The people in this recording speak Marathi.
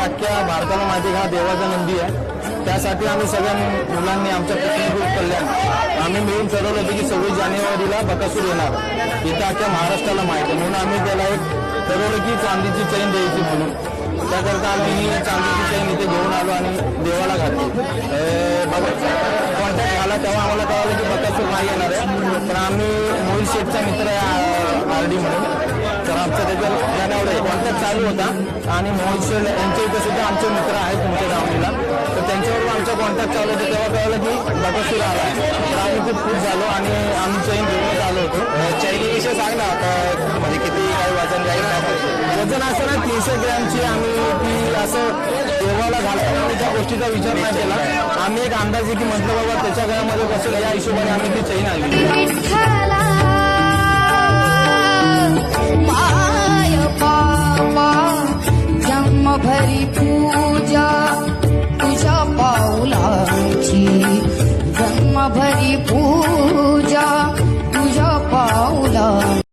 अख्ख्या भारताला माहिती आहे हा देवाचा नंदी आहे. त्यासाठी आम्ही सगळ्या मुलांनी आमच्या पुतणी कल्याण आम्ही मिळून ठरवलं होतं की 26 जानेवारीला बकासूर येणार. इथं अख्ख्या महाराष्ट्राला माहिती आहे म्हणून आम्ही त्याला एक ठरवलं की चांदीची चैन द्यायची म्हणून. त्याकरता आम्ही ही चांदीची चैन इथे घेऊन आलो आणि देवाला घातली. कॉन्टॅक्ट झाला तेव्हा आम्हाला कळालं की बकासूर नाही येणार आहे. पण आम्ही मोहित शेठचा मित्र आहे आरडी म्हणून, तर आमचा त्याच्यावर कॉन्टॅक्ट चालू होता आणि मोहित शेठ यांच्या इथे सुद्धा आमचे मित्र आहेत तुमच्या दावणीला, तर त्यांच्यावर आमचा कॉन्टॅक्ट चालू होता. तेव्हा कळलं की बकासूर आला. तर आम्ही खूप खुश झालो आणि आम्ही चैन घेऊनच आलो होतो. चैनीविषयी सांग ना आता, म्हणजे किती काय वजन जाईल? वजन असं ना 300 ग्रॅमची. आम्ही ती असं देवाला घालताना त्या गोष्टीचा विचार नाही केला. आम्ही एक अंदाजे की म्हटलं बाबा त्याच्या घरामध्ये बसेल या हिशोबाने आम्ही ती चैन आली. पाय पावा जन्म भरी पूजा